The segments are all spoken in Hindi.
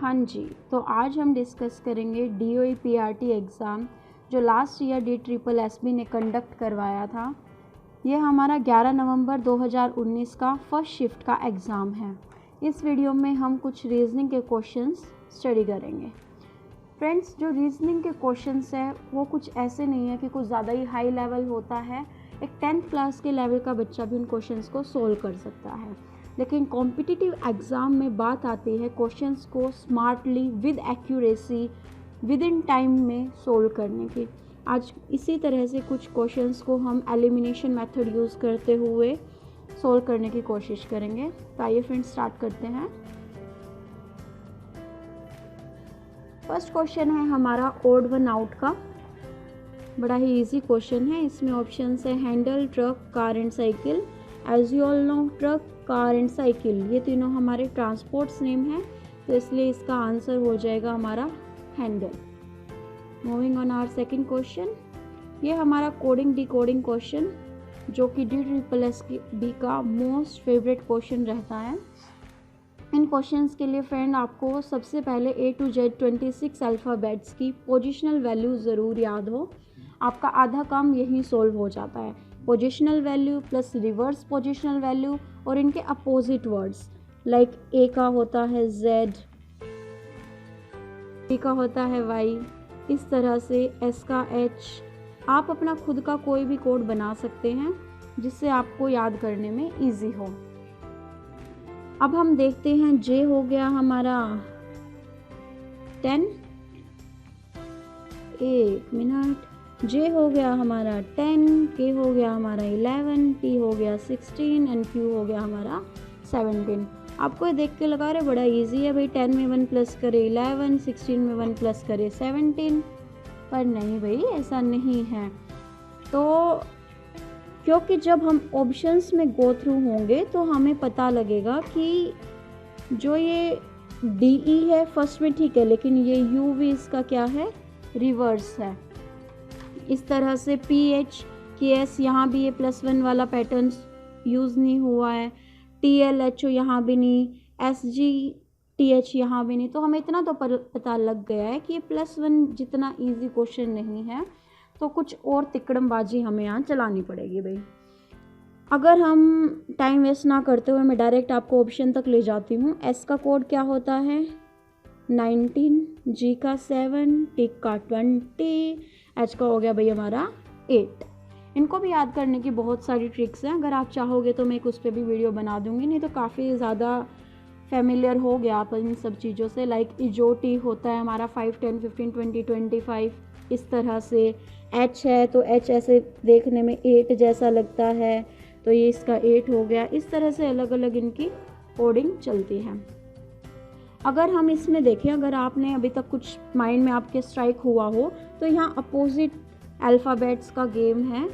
हाँ जी, तो आज हम डिस्कस करेंगे DOE PRT एग्ज़ाम जो लास्ट ईयर DSSB ने कंडक्ट करवाया था। ये हमारा 11 नवंबर 2019 का फर्स्ट शिफ्ट का एग्ज़ाम है। इस वीडियो में हम कुछ रीजनिंग के क्वेश्चंस स्टडी करेंगे। फ्रेंड्स, जो रीजनिंग के क्वेश्चंस है वो कुछ ऐसे नहीं है कि कुछ ज़्यादा ही हाई लेवल होता है। एक 10th क्लास के लेवल का बच्चा भी उन क्वेश्चंस को सोल्व कर सकता है। लेकिन कॉम्पिटिटिव एग्ज़ाम में बात आती है क्वेश्चंस को smartly with accuracy with in time में सोल्व करने की। आज इसी तरह से कुछ क्वेश्चंस को हम एलिमिनेशन मेथड यूज़ करते हुए सोल्व करने की कोशिश करेंगे। तो आइए फ्रेंड्स स्टार्ट करते हैं। फर्स्ट क्वेश्चन है हमारा ओड वन आउट का। बड़ा ही इजी क्वेश्चन है। इसमें ऑप्शंस है handle, truck, car and cycle. As you all know, truck, car and cycle ये तीनों हमारे ट्रांसपोर्ट्स नेम हैं, तो इसलिए इसका आंसर हो जाएगा हमारा handle. Moving on our second question. ये हमारा कोडिंग डिकोडिंग क्वेश्चन जो कि DSSB का मोस्ट फेवरेट क्वेश्चन रहता है। इन क्वेश्चंस के लिए फ्रेंड आपको सबसे पहले A to Z 26 अल्फ़ाबेट्स की पोजिशनल वैल्यू ज़रूर याद हो। आपका आधा काम यही सोल्व हो जाता है। Positional value plus reverse positional value और इनके अपोजिट वर्ड्स, लाइक A का होता है Z, B का होता है Y, इस तरह से S का H। आप अपना खुद का कोई भी कोड बना सकते हैं जिससे आपको याद करने में इजी हो। अब हम देखते हैं J हो गया हमारा 10, एक मिनट, J हो गया हमारा 10, K हो गया हमारा 11, T हो गया 16 एंड Q हो गया हमारा 17। आपको ये देख के लगा रहे बड़ा इजी है भाई, 10 में 1 प्लस करे 11, 16 में 1 प्लस करे 17, पर नहीं भाई, ऐसा नहीं है। तो क्योंकि जब हम ऑप्शंस में गो थ्रू होंगे तो हमें पता लगेगा कि जो ये DE है फर्स्ट में ठीक है, लेकिन ये UV इसका क्या है, रिवर्स है। इस तरह से PH KS यहाँ भी ये +1 वाला पैटर्न यूज़ नहीं हुआ है। TL HO यहाँ भी नहीं, SG TH यहाँ भी नहीं। तो हमें इतना तो पता लग गया है कि ये +1 जितना इजी क्वेश्चन नहीं है, तो कुछ और तिकड़मबाजी हमें यहाँ चलानी पड़ेगी भाई। अगर हम टाइम वेस्ट ना करते हुए मैं डायरेक्ट आपको ऑप्शन तक ले जाती हूँ। S का कोड क्या होता है 19, G का 7, T का 20, H का हो गया भाई हमारा 8। इनको भी याद करने की बहुत सारी ट्रिक्स हैं। अगर आप चाहोगे तो मैं एक उस पर भी वीडियो बना दूँगी, नहीं तो काफ़ी ज़्यादा फेमिलियर हो गया आप इन सब चीज़ों से। लाइक जो T होता है हमारा 5, 10, 15, 20, 25, इस तरह से। H है तो H ऐसे देखने में 8 जैसा लगता है, तो ये इसका 8 हो गया। इस तरह से अलग अलग इनकी कोडिंग चलती है। अगर हम इसमें देखें, अगर आपने अभी तक कुछ माइंड में आपके स्ट्राइक हुआ हो, तो यहाँ अपोजिट अल्फ़ाबेट्स का गेम है।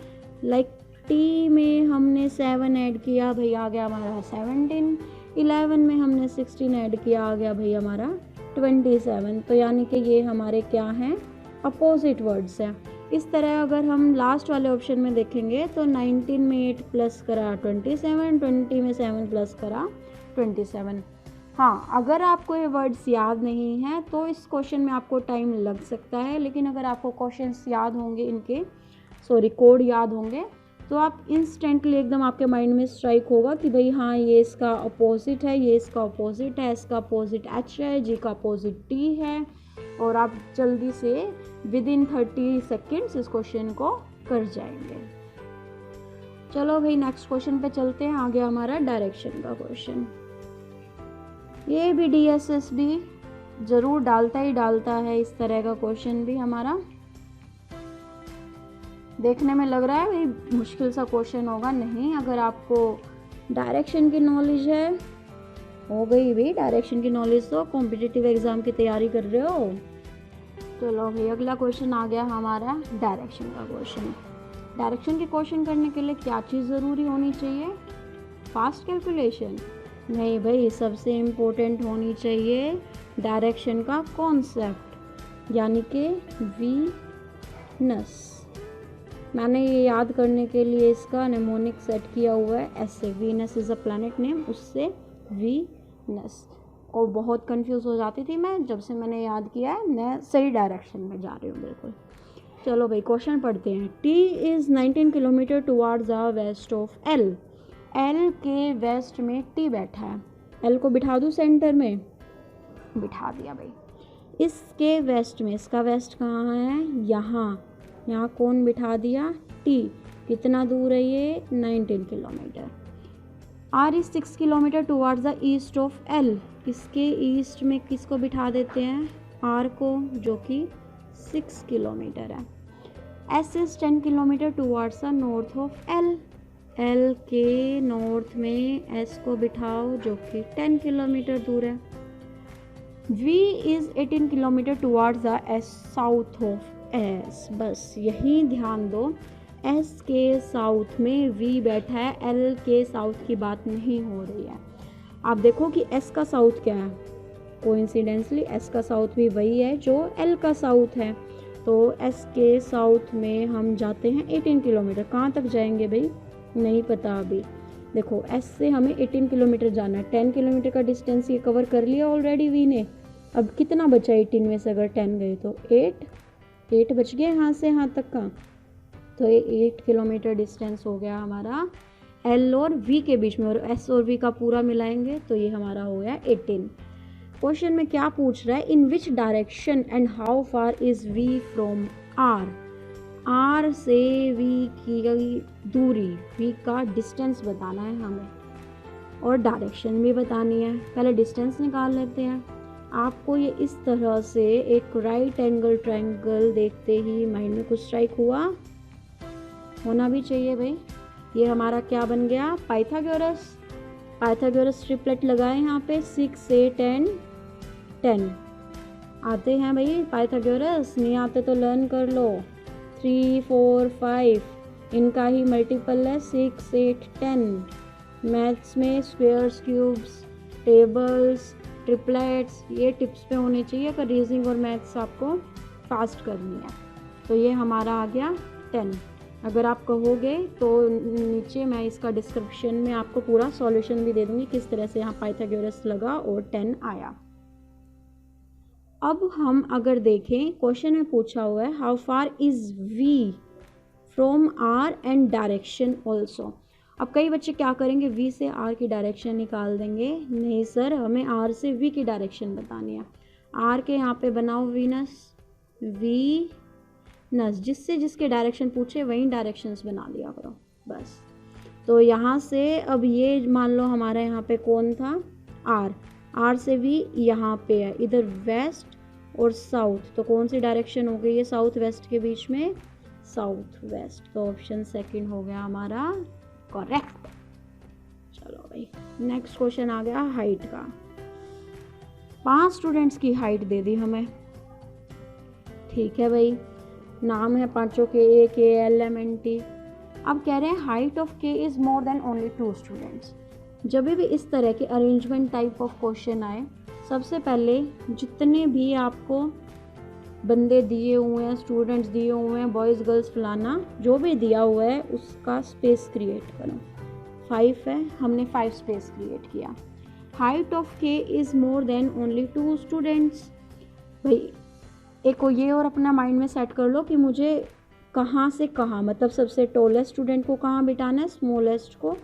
लाइक T में हमने 7 ऐड किया, भाई आ गया हमारा 17। 11 में हमने 16 ऐड किया, आ गया भाई हमारा 27। तो यानी कि ये हमारे क्या हैं, अपोजिट वर्ड्स हैं। इस तरह अगर हम लास्ट वाले ऑप्शन में देखेंगे तो 19 में 8 प्लस करा 27, 20 में 7 प्लस करा 27। हाँ, अगर आपको ये वर्ड्स याद नहीं हैं तो इस क्वेश्चन में आपको टाइम लग सकता है, लेकिन अगर आपको क्वेश्चंस याद होंगे कोड याद होंगे, तो आप इंस्टेंटली एकदम आपके माइंड में स्ट्राइक होगा कि भाई हाँ, ये इसका अपोजिट है, ये इसका अपोजिट है, इसका अपोजिट H है, G का अपोजिट T है, और आप जल्दी से विद इन 30 सेकेंड्स इस क्वेश्चन को कर जाएंगे। चलो भाई नेक्स्ट क्वेश्चन पे चलते हैं। आ गया हमारा डायरेक्शन का क्वेश्चन। ये भी DSSB ज़रूर डालता ही डालता है इस तरह का क्वेश्चन भी हमारा। देखने में लग रहा है भाई मुश्किल सा क्वेश्चन होगा, नहीं। अगर आपको डायरेक्शन की नॉलेज है, हो गई भाई डायरेक्शन की नॉलेज, तो कॉम्पिटिटिव एग्ज़ाम की तैयारी कर रहे हो। चलो भाई अगला क्वेश्चन आ गया हमारा डायरेक्शन का क्वेश्चन। डायरेक्शन के क्वेश्चन करने के लिए क्या चीज़ ज़रूरी होनी चाहिए, फास्ट कैलकुलेशन नहीं भाई, सबसे इम्पोर्टेंट होनी चाहिए डायरेक्शन का कॉन्सेप्ट, यानी कि वीनस। मैंने ये याद करने के लिए इसका नेमोनिक सेट किया हुआ है ऐसे, Venus is a planet name, उससे वीनस। और बहुत कंफ्यूज हो जाती थी मैं। जब से मैंने याद किया है मैं सही डायरेक्शन में जा रही हूँ बिल्कुल। चलो भाई क्वेश्चन पढ़ते हैं। T is 19 kilometre towards the west of L। L के वेस्ट में T बैठा है। L को बिठा दूँ सेंटर में, बिठा दिया भाई। इसके वेस्ट में, इसका वेस्ट कहाँ है, यहाँ कौन बिठा दिया, T। कितना दूर है ये, 19 kilometre. R is 6 kilometre towards the east of L। इसके ईस्ट में किसको बिठा देते हैं, R को, जो कि 6 किलोमीटर है। S is 10 kilometre towards the north of L। L के नॉर्थ में S को बिठाओ, जो कि 10 किलोमीटर दूर है। V is 18 kilometre towards the S south of S। बस यही ध्यान दो, S के साउथ में V बैठा है, L के साउथ की बात नहीं हो रही है। आप देखो कि S का साउथ क्या है, कोइंसिडेंसली S का साउथ भी वही है जो L का साउथ है। तो S के साउथ में हम जाते हैं 18 किलोमीटर। कहाँ तक जाएंगे भाई, नहीं पता अभी। देखो S से हमें 18 किलोमीटर जाना है, 10 किलोमीटर का डिस्टेंस ये कवर कर लिया ऑलरेडी V ने। अब कितना बचा 18 में से, अगर 10 गए तो 8 बच गए यहाँ से यहाँ तक का। तो ये 8 किलोमीटर डिस्टेंस हो गया हमारा L और V के बीच में, और S और V का पूरा मिलाएंगे तो ये हमारा हो गया 18। क्वेश्चन में क्या पूछ रहा है, in which direction and how far is V from R। R से V की दूरी, V का डिस्टेंस बताना है हमें और डायरेक्शन भी बतानी है। पहले डिस्टेंस निकाल लेते हैं। आपको ये इस तरह से एक राइट एंगल ट्रायंगल देखते ही माइंड में कुछ स्ट्राइक हुआ, होना भी चाहिए भाई। ये हमारा क्या बन गया, पाइथागोरस ट्रिपलेट लगाए यहाँ पे, 6 8 एंड 10। आते हैं भाई पाइथागोरस, नहीं आते तो लर्न कर लो। 3 4 5 इनका ही मल्टीपल है, 6 8 10। मैथ्स में स्क्वेयर्स, क्यूब्स, टेबल्स, ट्रिपलेट्स ये टिप्स पे होने चाहिए अगर रीजनिंग और मैथ्स आपको फास्ट करनी है। तो ये हमारा आ गया 10। अगर आप कहोगे तो नीचे मैं इसका डिस्क्रिप्शन में आपको पूरा सॉल्यूशन भी दे दूंगी किस तरह से यहाँ पाइथागोरस लगा और 10 आया। अब हम अगर देखें, क्वेश्चन में पूछा हुआ है how far is V from R and direction also. अब कई बच्चे क्या करेंगे, V से R की डायरेक्शन निकाल देंगे। नहीं सर, हमें R से V की डायरेक्शन बतानी है। R के यहाँ पे बनाओ वीनस, जिससे जिसके डायरेक्शन पूछे वही डायरेक्शंस बना दिया करो बस। तो यहाँ से अब ये मान लो हमारा यहाँ पे कौन था, R से V यहाँ पे है, इधर वेस्ट और साउथ। तो कौन सी डायरेक्शन हो गई है साउथ वेस्ट के बीच में, साउथ वेस्ट। तो ऑप्शन सेकंड हो गया हमारा करेक्ट। चलो भाई नेक्स्ट क्वेश्चन आ गया हाइट का। 5 स्टूडेंट्स की हाइट दे दी हमें, ठीक है भाई। नाम है पांचों के, A K L M N T। अब कह रहे हैं height of K is more than only 2 students. जब भी इस तरह के अरेंजमेंट टाइप ऑफ क्वेश्चन आए, सबसे पहले जितने भी आपको बंदे दिए हुए हैं, स्टूडेंट्स दिए हुए हैं, बॉयज़ गर्ल्स फलाना जो भी दिया हुआ है उसका स्पेस क्रिएट करो। 5 है, हमने 5 स्पेस क्रिएट किया। Height of K is more than only 2 students. भाई एक को ये और अपना माइंड में सेट कर लो कि मुझे कहाँ से कहाँ, मतलब सबसे टॉलेस्ट स्टूडेंट को कहाँ बिठाना है, स्मॉलेस्ट को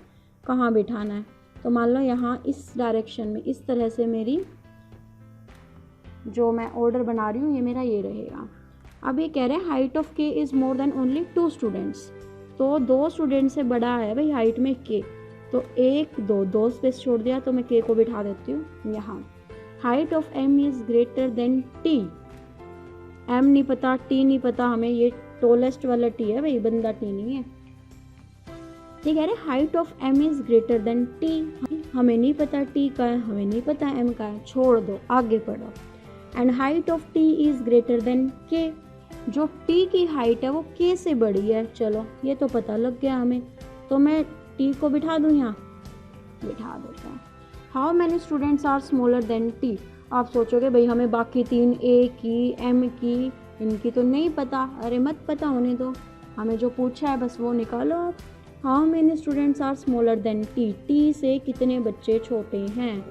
कहाँ बिठाना है। तो मान लो यहाँ इस डायरेक्शन में इस तरह से मेरी जो मैं ऑर्डर बना रही हूँ ये मेरा ये रहेगा। अब ये कह रहे हैं height of K is more than only 2 students. तो 2 स्टूडेंट से बड़ा है भाई हाइट में K। तो 1 2 स्पेस छोड़ दिया तो मैं K को बिठा देती हूँ यहाँ। Height of M is greater than T। M नहीं पता, T नहीं पता हमें, ये टॉलेस्ट वाला T है भाई, बंदा T नहीं है। ठीक है, height of M is greater than T। हमें नहीं पता T का है, हमें नहीं पता M का है, छोड़ दो आगे पढ़ो। And height of T is greater than K। जो T की हाइट है वो K से बड़ी है। चलो ये तो पता लग गया हमें, तो मैं T को बिठा दूँ यहाँ, बिठा देता हूँ। How many students are smaller than T। आप सोचोगे भाई हमें बाकी 3 A की, M की, इनकी तो नहीं पता। अरे मत पता होने दो, हमें जो पूछा है बस वो निकालो आप। How many students are smaller than T। T से कितने बच्चे छोटे हैं।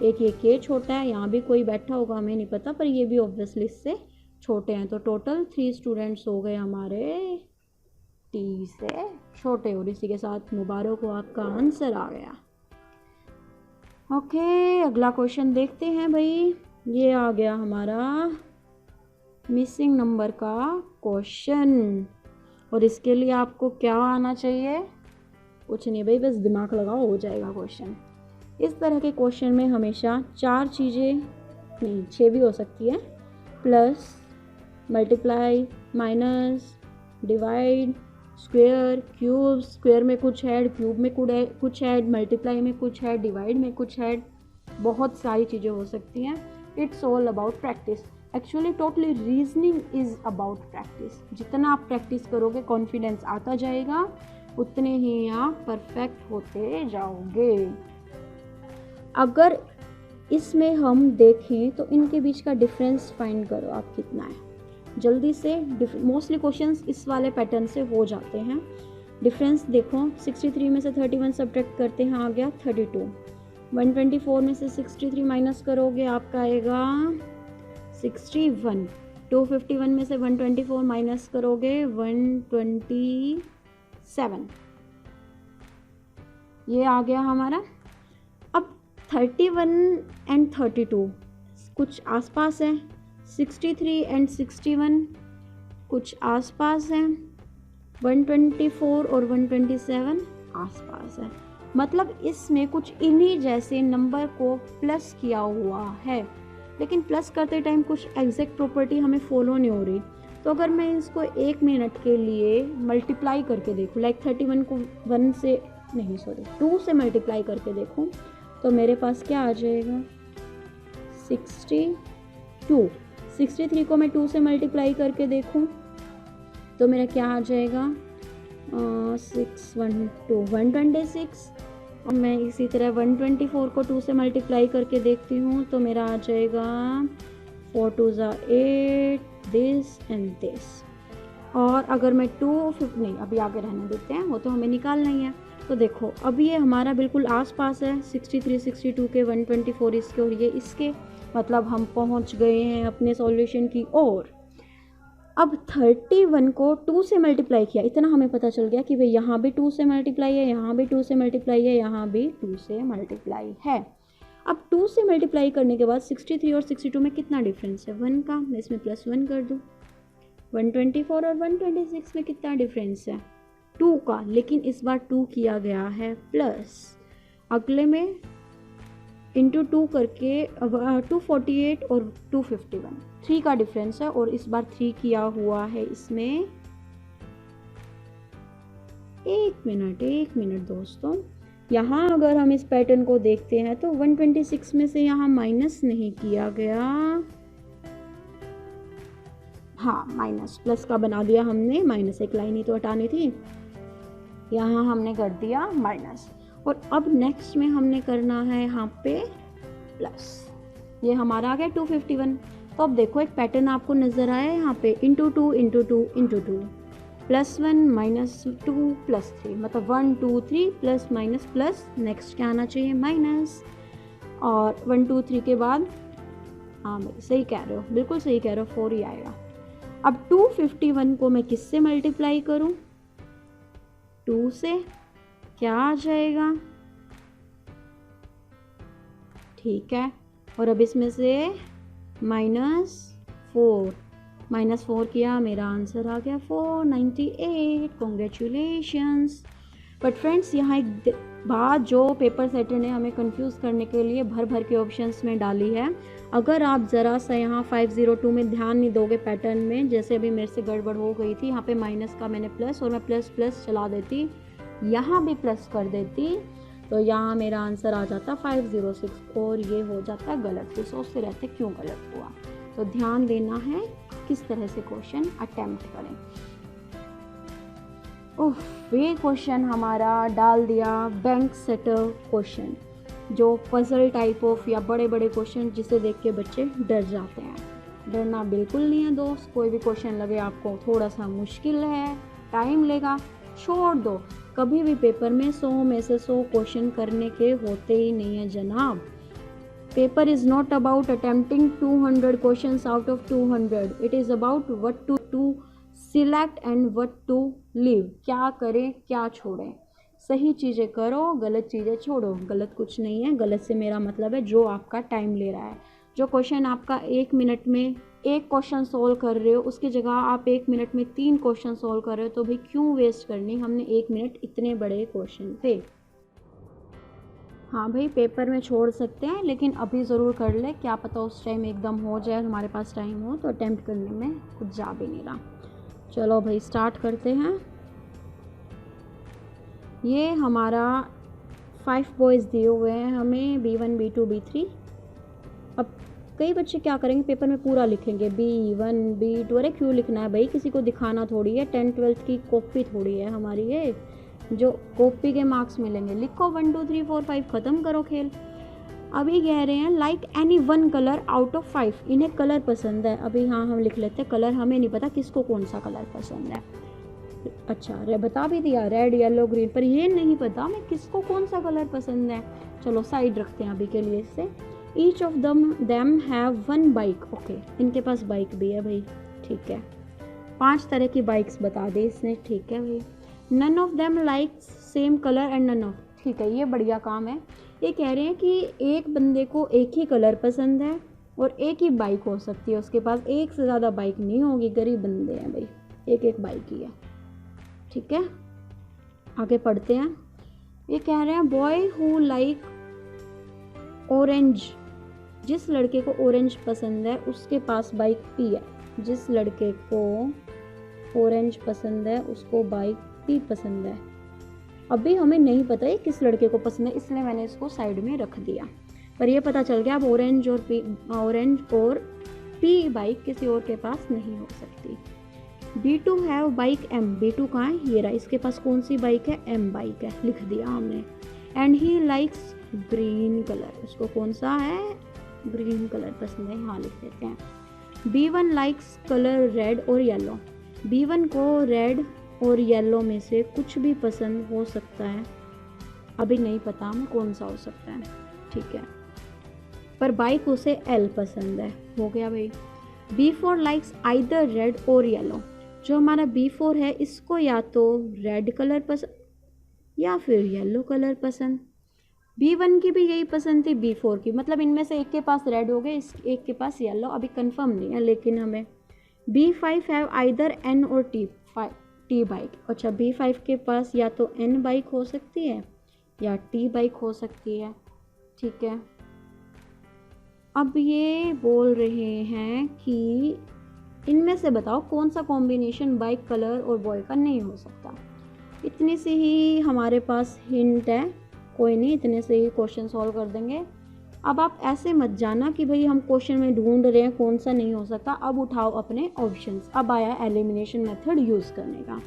एक ये के छोटा है, यहाँ भी कोई बैठा होगा हमें नहीं पता, पर ये भी ऑब्वियसली इससे छोटे हैं। तो टोटल 3 स्टूडेंट्स हो गए हमारे टी से छोटे, और इसी के साथ मुबारक हो, आपका आंसर आ गया। ओके, अगला क्वेश्चन देखते हैं भाई। ये आ गया हमारा मिसिंग नंबर का क्वेश्चन, और इसके लिए आपको क्या आना चाहिए? कुछ नहीं भाई, बस दिमाग लगाओ, हो जाएगा क्वेश्चन। इस तरह के क्वेश्चन में हमेशा 4 चीज़ें, नहीं 6 भी हो सकती है, plus, multiply, minus, divide, square, cube, square में कुछ ऐड, क्यूब में कुछ ऐड, मल्टीप्लाई में कुछ ऐड, डिवाइड में कुछ ऐड, बहुत सारी चीज़ें हो सकती हैं। It's all about practice. Actually totally reasoning is about practice. जितना आप प्रैक्टिस करोगे, कॉन्फिडेंस आता जाएगा, उतने ही आप परफेक्ट होते जाओगे। अगर इसमें हम देखें तो इनके बीच का डिफरेंस फाइंड करो आप कितना है, जल्दी से। मोस्टली क्वेश्चंस इस वाले पैटर्न से हो जाते हैं। डिफरेंस देखो, 63 में से 31 सब्ट्रैक्ट करते हैं, आ गया 32। 124 में से 63 माइनस करोगे, आपका आएगा 61। 251 में से 124 माइनस करोगे, 127। ये आ गया हमारा। अब 31 एंड 32 कुछ आसपास है, 63 एंड 61 कुछ आसपास है, 124 और 127 आसपास है। मतलब इसमें कुछ इन्हीं जैसे नंबर को प्लस किया हुआ है, लेकिन प्लस करते टाइम कुछ एग्जैक्ट प्रॉपर्टी हमें फॉलो नहीं हो रही। तो अगर मैं इसको 1 मिनट के लिए मल्टीप्लाई करके देखूँ, लाइक 31 को 2 से मल्टीप्लाई करके देखूँ, तो मेरे पास क्या आ जाएगा? 62। 63 को मैं 2 से मल्टीप्लाई करके देखूं तो मेरा क्या आ जाएगा? 126। और मैं इसी तरह 124 को 2 से मल्टीप्लाई करके देखती हूँ तो मेरा आ जाएगा 4 2 8, दिस एंड दिस। और अगर मैं 250, अभी आगे रहने देते हैं, वो तो हमें निकालना ही है। तो देखो अब ये हमारा बिल्कुल आसपास है, 63 62 के, 124 इसके और ये इसके, मतलब हम पहुंच गए हैं अपने सॉल्यूशन की ओर। अब 31 को 2 से मल्टीप्लाई किया, इतना हमें पता चल गया कि भाई यहाँ भी 2 से मल्टीप्लाई है, यहाँ भी 2 से मल्टीप्लाई है, यहाँ भी 2 से मल्टीप्लाई है। अब 2 से मल्टीप्लाई करने के बाद 63 और 62 में कितना डिफरेंस है? 1 का। मैं इसमें +1 कर दूँ। 124 और 126 में कितना डिफरेंस है? 2 का, लेकिन इस बार 2 किया गया है प्लस, अगले में इंटू 2 करके 248 और 251, 3 का डिफरेंस है, और इस बार 3 किया हुआ है इसमें। एक मिनट दोस्तों, यहाँ अगर हम इस पैटर्न को देखते हैं तो 126 में से यहाँ माइनस नहीं किया गया, हाँ माइनस, प्लस का बना दिया हमने, माइनस एक लाइन ही तो हटानी थी, यहाँ हमने कर दिया माइनस। और अब नेक्स्ट में हमने करना है यहाँ पे प्लस। ये हमारा आ गया 251। तो अब देखो एक पैटर्न आपको नज़र आया यहाँ पे, इंटू 2 इंटू 2 इंटू 2, +1 -2 +3, मतलब 1 2 3 प्लस माइनस प्लस, नेक्स्ट क्या आना चाहिए? माइनस। और 1 2 3 के बाद, हाँ सही कह रहे हो, बिल्कुल सही कह रहे हो, 4 ही आएगा। अब 251 को मैं किससे मल्टीप्लाई करूँ? 2 से, क्या आ जाएगा? ठीक है। और अब इसमें से -4 किया, मेरा आंसर आ गया 498। कॉन्ग्रेचुलेशंस। बट फ्रेंड्स यहाँ एक बात जो पेपर सेटर ने हमें कंफ्यूज करने के लिए भर के ऑप्शंस में डाली है, अगर आप ज़रा सा यहाँ 502 में ध्यान नहीं दोगे पैटर्न में, जैसे अभी मेरे से गड़बड़ हो गई थी, यहाँ पे माइनस का मैंने प्लस, और मैं प्लस चला देती, यहाँ भी प्लस कर देती, तो यहाँ मेरा आंसर आ जाता 506, और ये हो जाता गलत। तो सोचते रहते क्यों गलत हुआ। तो ध्यान देना है किस तरह से क्वेश्चन अटेम्प्ट करें। ये क्वेश्चन हमारा डाल दिया बैंक सेटर क्वेश्चन, जो पजल टाइप ऑफ या बड़े क्वेश्चन जिसे देख के बच्चे डर जाते हैं। डरना बिल्कुल नहीं है दोस्त। कोई भी क्वेश्चन लगे आपको थोड़ा सा मुश्किल है, टाइम लेगा, छोड़ दो। कभी भी पेपर में 100 में से 100 क्वेश्चन करने के होते ही नहीं है जनाब। Paper is not about attempting 200 questions out of 200, it is about what to select and what to leave. क्या करें क्या छोड़ें, सही चीज़ें करो, गलत चीज़ें छोड़ो। गलत कुछ नहीं है, गलत से मेरा मतलब है जो आपका टाइम ले रहा है। जो क्वेश्चन आपका 1 मिनट में एक क्वेश्चन सोल्व कर रहे हो, उसकी जगह आप 1 मिनट में 3 क्वेश्चन सोल्व कर रहे हो, तो भाई क्यों वेस्ट करनी, हमने 1 मिनट इतने बड़े क्वेश्चन थे। हाँ भाई पेपर में छोड़ सकते हैं, लेकिन अभी ज़रूर कर ले, क्या पता उस टाइम एकदम हो जाए, हमारे पास टाइम हो तो अटेम्प्ट करने में कुछ जा भी नहीं रहा। चलो भाई स्टार्ट करते हैं। ये हमारा 5 बॉयज़ दिए हुए हैं हमें, B1 B2 B3। अब कई बच्चे क्या करेंगे, पेपर में पूरा लिखेंगे B1 B2। अरे क्यों लिखना है भाई, किसी को दिखाना थोड़ी है, 10th-12th की कॉपी थोड़ी है हमारी ये, जो कॉपी के मार्क्स मिलेंगे। लिखो 1 2 3 4 5, ख़त्म करो खेल। अभी कह रहे हैं like any one colour out of 5, इन्हें कलर पसंद है। अभी हाँ हम लिख लेते हैं कलर, हमें नहीं पता किसको कौन सा कलर पसंद है। अच्छा बता भी दिया रेड येलो ग्रीन, पर ये नहीं पता मैं किसको कौन सा कलर पसंद है। चलो साइड रखते हैं अभी के लिए इससे। Each of them have 1 bike, okay इनके पास बाइक भी है भाई, ठीक है। 5 तरह की बाइक्स बता दी इसने, ठीक है भाई। None of them likes same colour and none of, ठीक है ये बढ़िया काम है। ये कह रहे हैं कि एक बंदे को एक ही कलर पसंद है और एक ही बाइक हो सकती है उसके पास, एक से ज़्यादा बाइक नहीं होगी, गरीब बंदे हैं भाई, एक बाइक ही है, ठीक है। आगे पढ़ते हैं। ये कह रहे हैं बॉय हु लाइक ऑरेंज, जिस लड़के को ऑरेंज पसंद है उसके पास बाइक पी है। जिस लड़के को ऑरेंज पसंद है उसको बाइक पी पसंद है। अभी हमें नहीं पता है किस लड़के को पसंद है, इसलिए मैंने इसको साइड में रख दिया, पर ये पता चल गया अब ऑरेंज और पी बाइक किसी और के पास नहीं हो सकती। B2 have bike M, B2 कहाँ है, ये रहा, इसके पास कौन सी बाइक है, M बाइक है, लिख दिया हमने। And he likes green colour, उसको कौन सा है, ग्रीन कलर पसंद है, हाँ लिख देते हैं। B1 लाइक्स कलर रेड और येलो, B1 को रेड और येलो में से कुछ भी पसंद हो सकता है, अभी नहीं पता हमें कौन सा हो सकता है, ठीक है। पर बाइक उसे L पसंद है, हो गया भाई। B4 लाइक्स आइदर रेड और येलो, जो हमारा B4 है इसको या तो रेड कलर पसंद या फिर येलो कलर पसंद। B1 की भी यही पसंद थी, B4 की, मतलब इनमें से एक के पास रेड हो गए, एक के पास येलो, अभी कंफर्म नहीं है लेकिन हमें। B5 हैव आइदर N और T बाइक, अच्छा B5 के पास या तो N बाइक हो सकती है या T बाइक हो सकती है, ठीक है। अब ये बोल रहे हैं कि इनमें से बताओ कौन सा कॉम्बिनेशन बाइक कलर और बॉय का नहीं हो सकता। इतनी सी ही हमारे पास हिंट है, कोई नहीं इतने से ही क्वेश्चन सॉल्व कर देंगे। अब आप ऐसे मत जाना कि भाई हम क्वेश्चन में ढूंढ रहे हैं कौन सा नहीं हो सकता, अब उठाओ अपने ऑप्शंस। अब आया एलिमिनेशन मेथड यूज़ करने का।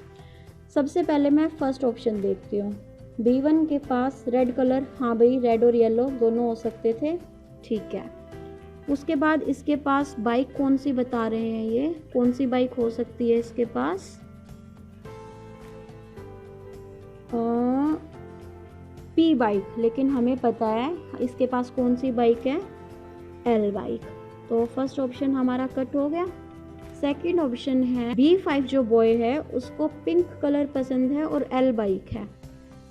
सबसे पहले मैं फर्स्ट ऑप्शन देखती हूँ, B1 के पास रेड कलर, हाँ भाई रेड और येलो दोनों हो सकते थे, ठीक है। उसके बाद इसके पास बाइक कौन सी बता रहे हैं, ये कौन सी बाइक हो सकती है इसके पास, P बाइक, लेकिन हमें पता है इसके पास कौन सी बाइक है, L बाइक, तो फर्स्ट ऑप्शन हमारा कट हो गया। सेकंड ऑप्शन है B5 जो बॉय है उसको पिंक कलर पसंद है और L बाइक है,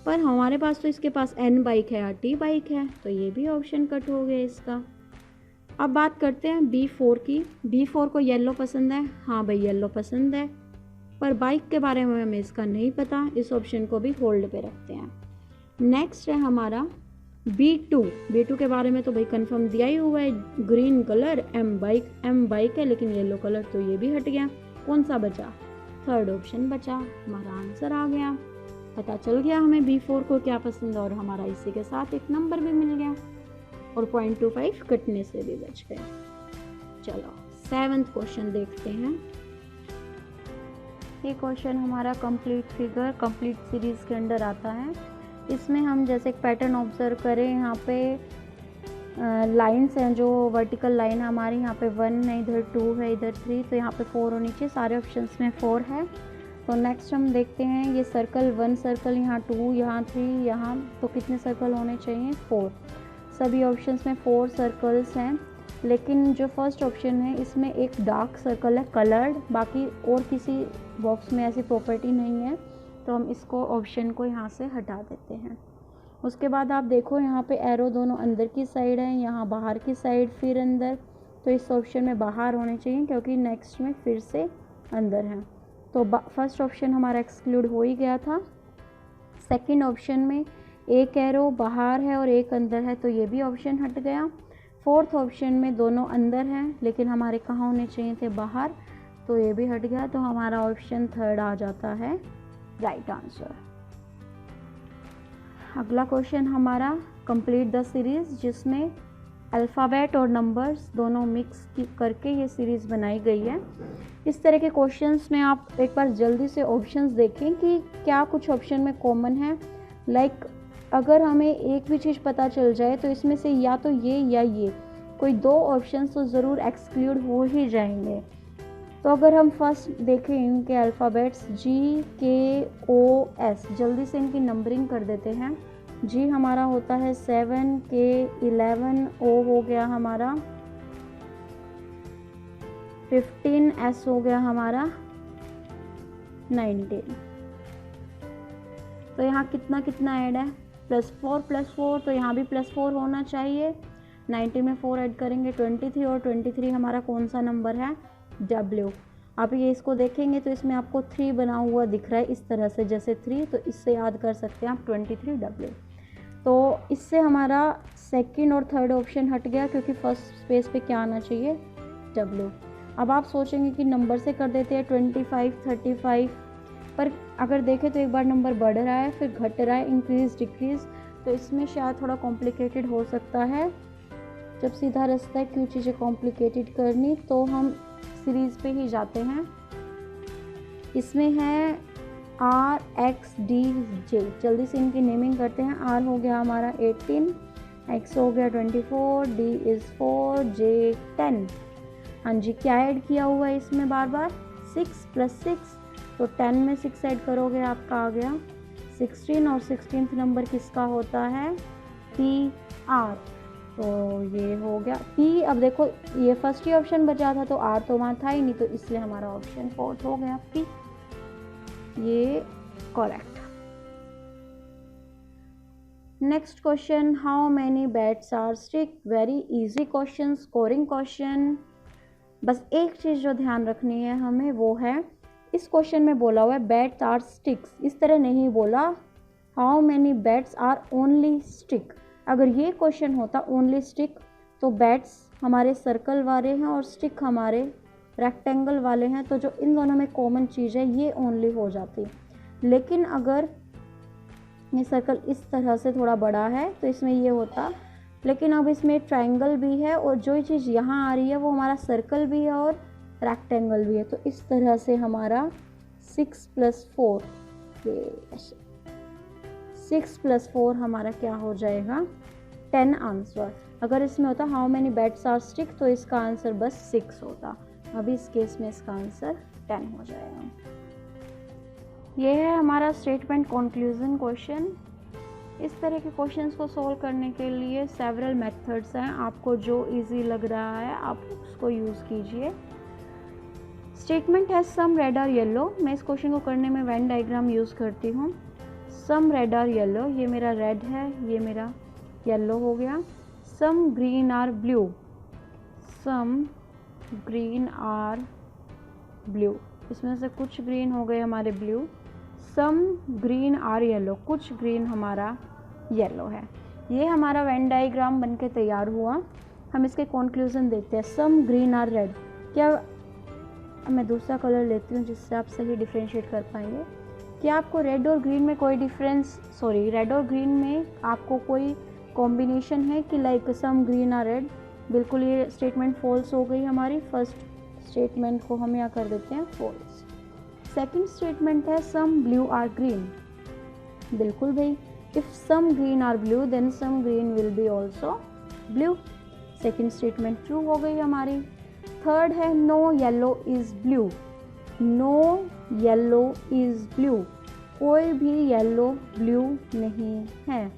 पर हमारे पास तो इसके पास N बाइक है या T बाइक है, तो ये भी ऑप्शन कट हो गया इसका। अब बात करते हैं B4 की। B4 को येलो पसंद है, हाँ भाई येलो पसंद है, पर बाइक के बारे में हमें इसका नहीं पता, इस ऑप्शन को भी होल्ड पे रखते हैं। नेक्स्ट है हमारा B2 के बारे में तो भाई कंफर्म दिया ही हुआ है, ग्रीन कलर M बाइक है, लेकिन येलो कलर तो ये भी हट गया। कौन सा बचा, थर्ड ऑप्शन बचा, हमारा आंसर आ गया। पता चल गया हमें B4 को क्या पसंद है और हमारा इसी के साथ एक नंबर भी मिल गया और 0.25 कटने से भी बच गए। चलो 7th क्वेश्चन देखते हैं। ये क्वेश्चन हमारा कंप्लीट फिगर कंप्लीट सीरीज़ के अंडर आता है। इसमें हम जैसे एक पैटर्न ऑब्जर्व करें, यहाँ पे लाइंस हैं, जो वर्टिकल लाइन है हमारी, यहाँ पे 1 है, इधर 2 है, इधर 3, तो यहाँ पे 4 और नीचे सारे ऑप्शंस में 4 है। तो नेक्स्ट हम देखते हैं ये सर्कल 1 सर्कल, यहाँ 2, यहाँ 3, यहाँ, तो कितने सर्कल होने चाहिए, 4। सभी ऑप्शंस में 4 सर्कल्स हैं, लेकिन जो फर्स्ट ऑप्शन है इसमें एक डार्क सर्कल है कलर्ड, बाकी और किसी बॉक्स में ऐसी प्रॉपर्टी नहीं है, तो हम इसको ऑप्शन को यहाँ से हटा देते हैं। उसके बाद आप देखो यहाँ पे एरो दोनों अंदर की साइड है, यहाँ बाहर की साइड फिर अंदर, तो इस ऑप्शन में बाहर होने चाहिए क्योंकि नेक्स्ट में फिर से अंदर है। तो फर्स्ट ऑप्शन हमारा एक्सक्लूड हो ही गया था। सेकंड ऑप्शन में एक एरो बाहर है और एक अंदर है, तो ये भी ऑप्शन हट गया। फोर्थ ऑप्शन में दोनों अंदर हैं लेकिन हमारे कहाँ होने चाहिए थे, बाहर, तो ये भी हट गया। तो हमारा ऑप्शन थर्ड आ जाता है राइट आंसर। अगला क्वेश्चन हमारा कंप्लीट द सीरीज़, जिसमें अल्फ़ाबेट और नंबर्स दोनों मिक्स करके ये सीरीज़ बनाई गई है। इस तरह के क्वेश्चंस में आप एक बार जल्दी से ऑप्शंस देखें कि क्या कुछ ऑप्शन में कॉमन है। लाइक अगर हमें एक भी चीज़ पता चल जाए तो इसमें से या तो ये या ये, कोई दो ऑप्शंस तो ज़रूर एक्सक्लूड हो ही जाएंगे। तो अगर हम फर्स्ट देखें इनके अल्फ़ाबेट्स GKOS, जल्दी से इनकी नंबरिंग कर देते हैं। G हमारा होता है 7, K 11, O हो गया हमारा 15, S हो गया हमारा 19। तो यहाँ कितना कितना ऐड है, +4 तो यहाँ भी +4 होना चाहिए। 19 में 4 ऐड करेंगे 23, और 23 हमारा कौन सा नंबर है, W। आप ये इसको देखेंगे तो इसमें आपको 3 बना हुआ दिख रहा है इस तरह से, जैसे 3, तो इससे याद कर सकते हैं आप 23W। तो इससे हमारा सेकंड और थर्ड ऑप्शन हट गया क्योंकि फर्स्ट स्पेस पे क्या आना चाहिए, W। अब आप सोचेंगे कि नंबर से कर देते हैं 25, 35, पर अगर देखें तो एक बार नंबर बढ़ रहा है फिर घट रहा है, इंक्रीज डिक्रीज, तो इसमें शायद थोड़ा कॉम्प्लिकेटेड हो सकता है। जब सीधा रास्ता है क्यों चीज़ें कॉम्प्लिकेटेड करनी, तो हम सीरीज़ पे ही जाते हैं। इसमें है RXDJ, जल्दी से इनकी नेमिंग करते हैं। R हो गया हमारा 18, X हो गया 24, D इज़ 4, J 10। हाँ जी, क्या ऐड किया हुआ है इसमें बार बार, 6 + 6, तो 10 में 6 ऐड करोगे आपका आ गया 16, और 16th नंबर किसका होता है, PR। तो ये हो गया P। अब देखो ये फर्स्ट ही ऑप्शन बचा था तो R तो वहाँ था ही नहीं, तो इसलिए हमारा ऑप्शन फोर्थ हो गया P, ये correct. Next question, how many bats are stick, very easy question, scoring question. बस एक चीज़ जो ध्यान रखनी है हमें वो है, इस क्वेश्चन में बोला हुआ है बैट्स आर स्टिक्स, इस तरह नहीं बोला how many bats are only stick. अगर ये क्वेश्चन होता ओनली स्टिक तो बैट्स हमारे सर्कल वाले हैं और स्टिक हमारे रेक्टेंगल वाले हैं, तो जो इन दोनों में कॉमन चीज़ है ये ओनली हो जाती। लेकिन अगर ये सर्कल इस तरह से थोड़ा बड़ा है तो इसमें ये होता, लेकिन अब इसमें ट्रायंगल भी है और जो चीज़ यहाँ आ रही है वो हमारा सर्कल भी है और रेक्टेंगल भी है, तो इस तरह से हमारा 6 + 4, 6 + 4 हमारा क्या हो जाएगा 10 आंसर। अगर इसमें होता how many bats are stick तो इसका आंसर बस 6 होता, अभी इस केस में इसका आंसर 10 हो जाएगा। ये है हमारा स्टेटमेंट कंक्लूजन क्वेश्चन। इस तरह के क्वेश्चंस को सॉल्व करने के लिए सेवरल मेथड्स हैं, आपको जो इजी लग रहा है आप उसको यूज़ कीजिए। स्टेटमेंट है सम रेड और येलो, मैं इस क्वेश्चन को करने में वेन डायग्राम यूज़ करती हूँ। सम रेड और येलो, ये मेरा रेड है, ये मेरा येलो हो गया। Some green are blue, some green are blue, इसमें से कुछ ग्रीन हो गए हमारे blue. Some green are yellow, कुछ ग्रीन हमारा येलो है। ये हमारा वेन डायग्राम बनके तैयार हुआ। हम इसके कंक्लूजन देखते हैं। सम ग्रीन आर रेड, क्या मैं दूसरा कलर लेती हूँ जिससे आप सही डिफ्रेंशिएट कर पाएंगे। क्या आपको रेड और ग्रीन में कोई रेड और ग्रीन में आपको कोई कॉम्बिनेशन है कि like some green are red? बिल्कुल, ये स्टेटमेंट फॉल्स हो गई हमारी। फर्स्ट स्टेटमेंट को हम यहाँ कर देते हैं फॉल्स। सेकंड स्टेटमेंट है सम ब्लू आर ग्रीन, बिल्कुल भाई, if some green are blue then some green will be also blue. Second statement true हो गई हमारी। थर्ड है no yellow is blue, no yellow is blue, कोई भी येलो ब्लू नहीं है।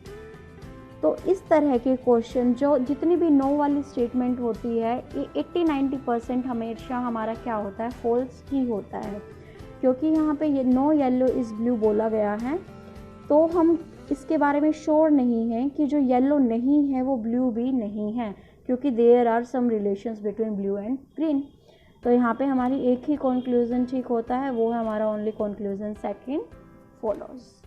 तो इस तरह के क्वेश्चन जो जितनी भी नो वाली स्टेटमेंट होती है ये 80-90% हमेशा हमारा क्या होता है, फॉल्स ही होता है। क्योंकि यहाँ पे ये नो येलो इज़ ब्लू बोला गया है, तो हम इसके बारे में श्योर नहीं हैं कि जो येलो नहीं है वो ब्लू भी नहीं है, क्योंकि there are some relations between blue and green. तो यहाँ पे हमारी एक ही कंक्लूजन ठीक होता है, वो है हमारा ओनली कंक्लूजन सेकंड फॉलोज।